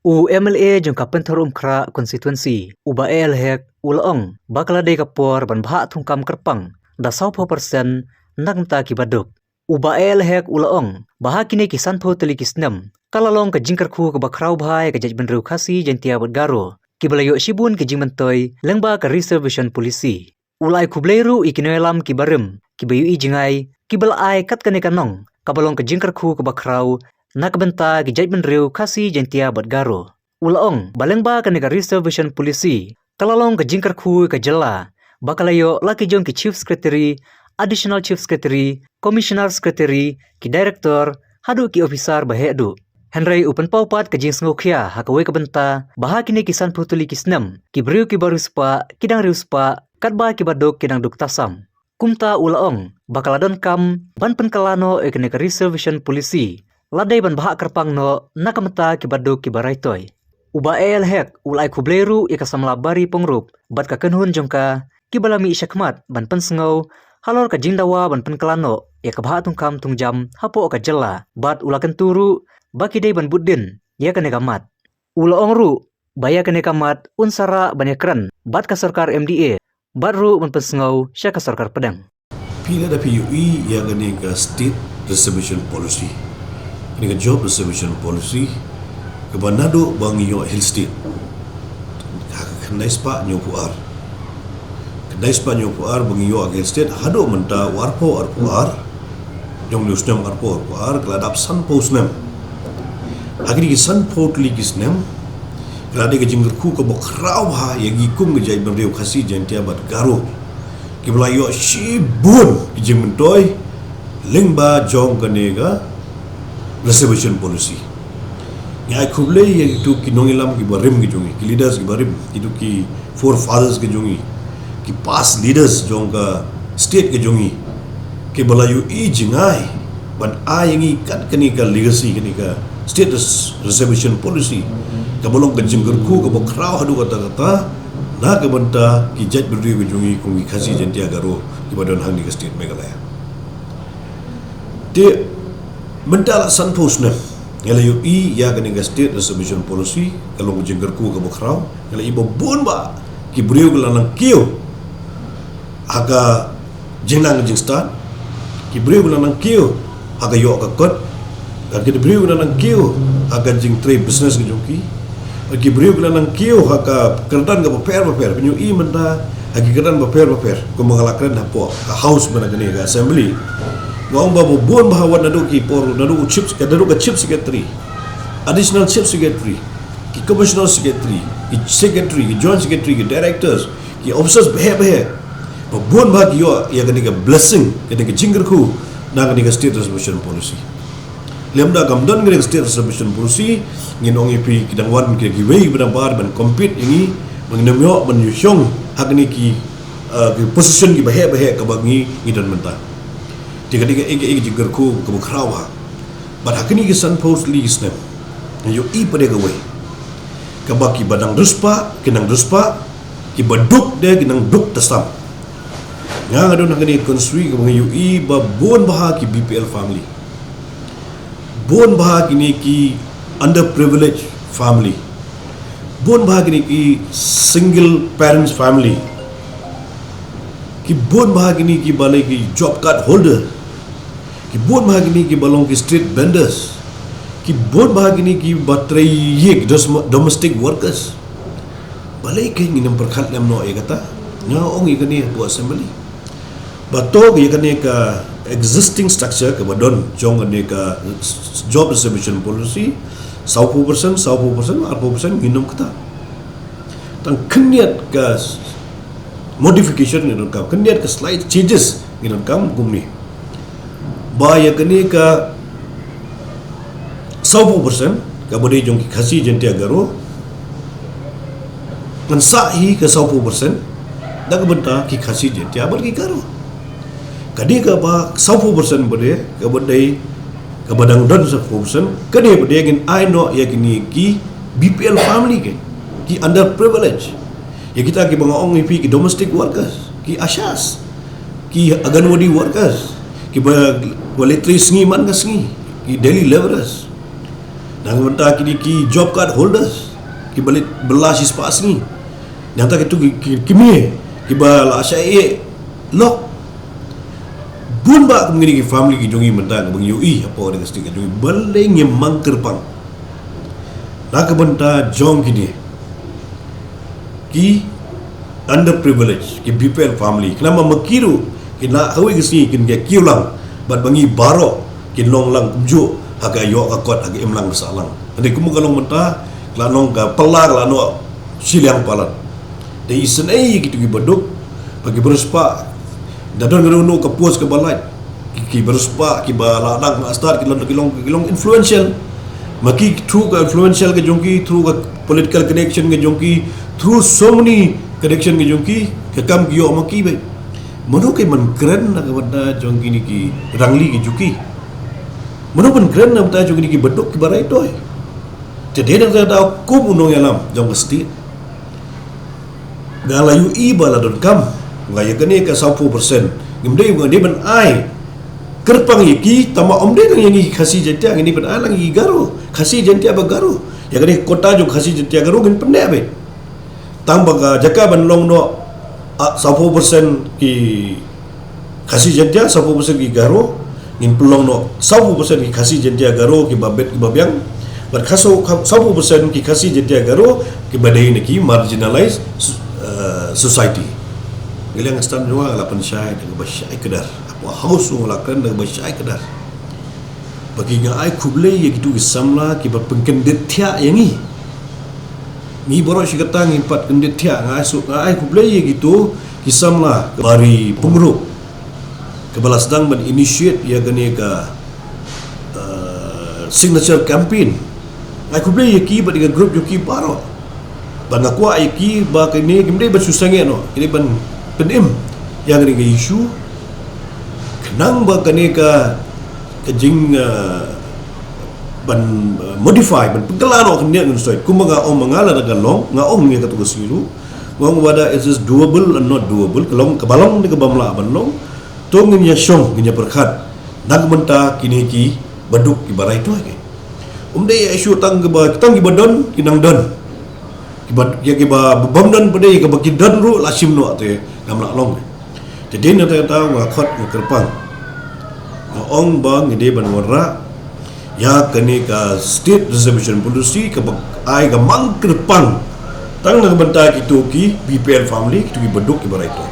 U MLA jong kapentar umkra konstituensi uba elhek ulaong bakala de kapor ban bha thungkam kerpang da 100% nagmta ki baduk uba elhek ulaong baha kine kisan pho teli kisnam kalalong ka jingkar khu ka bakrau bhai ka jajban ru khasi jantia badgaro kibalayo shibun ki jingmantoi lengba ka reservation policy ulai khubleiru ikinoelam ki barim kibayu I jingai kibal ai kat kane kanong kabalong ka jingkar khu ka bakrau nakbenta ki jajban riu khasi jantia badgaro ulaong balengba ka nega reservation policy kalalong ka jingkar khu ka jela bakalayo laki jong ki chief secretary additional chief secretary commissioner secretary ki director hadu ki officer bahedu Henry upan paupat ka jing sngokhya hakawe ka benta baha kini kisan putuli kisnam ki briu ki baruspa kidang riuspa katba ki badok kidang duk tasam kumta ulaong bakaladon kam ban penkalano ekne ka reservation policy ladai ban baha kerpang no nakamta ki baduk ki baraitoy uba elhek ulai khubleru ikasamla bari pongrup bat ka kenhun jongka ki balami syakmat ban pensngau halor ka jingdawa ban penkalano ya ka baha tungkam tungjam hapo ka jela bat ulakan turu baki dei ban buddin ya kane kamat ulaong ru baya kane kamat unsara banyakran bat ka sarkar MDA bat ru ban pensngau sya ka sarkar pedang pila da PUE yang kene ka state reservation policy kene ka job reservation policy ke banado bang yo hill state kanai spa nyopuar kanai spa nyopuar bang yo hill state hado menta warpo arpuar jong lusnam arpo arpuar keladap san posnam agri san pot ligisnam kelade ke jingger ku ke bokraw ha yagi kum ke jai berdeu khasi jantia bat garo ke belayo shibun ke jingmentoy lengba jong kanega reservation policy ngai khuble ye tu ki nongilam ki barim ki jongi ki leaders ki barim itu ki forefathers ki jongi ki past leaders jong ka state ki jongi ke balayu I jingai ban a yangi kat kani ka legacy kani ka state reservation policy ka bolong ka jingger ku ka bokraw hadu kata kata na ka banta ki jaj berdui ki jongi kungi khasi jantia garo ki badon hang ni ka state Meghalaya te mentala san posna ngala yu I ya kani ga state reservation policy kalau jengger ku ka bokraw ngala ibo bon ba ki brio kala nang kio aga jenang jing start ki brio kala nang kio aga yo ka kot aga brio kala nang kio aga jing trade business ki jongki ki brio kala nang kio aga kerdan ga paper penyu I menta agi kerdan paper ko mengalakran hapo ka house mana kani ga assembly ngong babu bon bahawan nadu ki por nadu chips ka nadu ka chief secretary additional chief secretary ki commissioner secretary ki secretary ki joint secretary ki directors ki officers behe bon bah ki yo ya kani ka blessing kani ka jingger ku na kani ka state reservation policy lemda gamdan kani ka state reservation policy nginong ipi kidang wan ki giwei bidang bar ban compete ini mengnamyo menyusyong hakni ki position ki behe ka bangi ngidan mentah tiga ege jingger ku ke bukrawa but hakini ke san post ligisnem yo I pada gawe ke baki badang ruspa kinang ruspa ki baduk de kinang duk tasam nga ngadon hakini konsui ke yo I ba bon baha ki BPL family bon baha kini ki underprivileged family bon baha kini ki single parents family ki bon baha kini ki balai ki job card holder ki bon bahagini ki balong ki street vendors ki bon bahagini ki batrai ye domestic workers balai ke nginam perkhat lam no ye kata nya ong ikani bu assembly bato ye kani ka existing structure ke badon jong ane ka job reservation policy 100% 40% nginam kata tang keniat ka modification nginam ka keniat ka slight changes nginam kam gumni baya kini ka 100% ka bodi jong ki khasi jantia garo kan sahi ka 100% dak benta ki khasi jantia bar ki garo kadi ka ba 100% bodi ka bodai ka badang don 100% kadi bodi ngin I know ya kini ki BPL family ke ki underprivileged ya kita ki bangaong ipi ki domestic workers ki ashas ki aganwadi workers ki ba walitri sengi man ka sengi ki daily laborers Nang benta kini ki job card holders ki balik belas ispas ni. Nang tak itu kimi ki bala syai lok bun ba kemini ki family ki jongi benta bang UI apa dengan stik jongi baleng yang mangkerpang. Nak benta jong kini ki underprivileged ki BPL family kenapa makiru ki nak hawi ke sini kin dia kiulang bat bangi baro ki long lang kumju haga yo akot haga imlang salang ande kumu kalong menta klanong ka pelar lano siliang palan de isenai gitu ki beduk bagi beruspa dadon ngono ka pos ke balai ki beruspa ki bala nang start ki long influential maki through ka influential ke jongki through ka political connection ke jongki through so many connection ke jongki ke kam ki yo maki be mano ke man keren na ka jongki ni ki rangli ki juki mano pun keren na ta jongki ni ki beduk ki barai toy jadi nak ta kum unong yalam jong state galayu i bala don kam ngaya kene ka 10% ngimde ngade ban ai kerpang iki tama omde kang yang khasi jetia ngini ban alang i garo khasi jetia ba garo ya kene kota jo khasi jetia garo ngin pendek be tambah ka jaka ban long no 10% ki khasi jetia 10% ki garo ngin pelong no 10% ki khasi jetia garo ki babet ki babyang bar khaso 10% ki khasi jetia garo ki badai ni ki marginalized society ilang stand juga lapan syai dengan basyai kedar apa haus ngelakan dengan basyai kedar bagi ngai kuble ya gitu isamla ki berpengkendet tia yang ni borok si kata ngimpat kendet tia ngai kuble ya gitu isamla bari penguruk kepala sedang men-initiate ya gani ka signature campaign ngai kuble ya ki dengan grup joki barok banga kwa iki ba kini kimde bersusange no ini ban penim yang ni isu kenang ba kani ka kejing ban modify ban pegelano kenya ngustoi kumaga om mangala daga long nga om ngi katu silu ngong wada is this doable and not doable kelong kebalong ni kebamla ban long to ngi syong ngi berkat nag menta kini ki baduk ibarai tu ke umde isu tang gi badon kinang don ya kiba bomdan pada ya kiba kidan ru lasim no ate gamla long jadi na ta ngakot ngkerpang ong bang ide ban warra ya kani ka state reservation policy ka ai ga mang kerpang tang na benta ki BPL family ki beduk ki barai to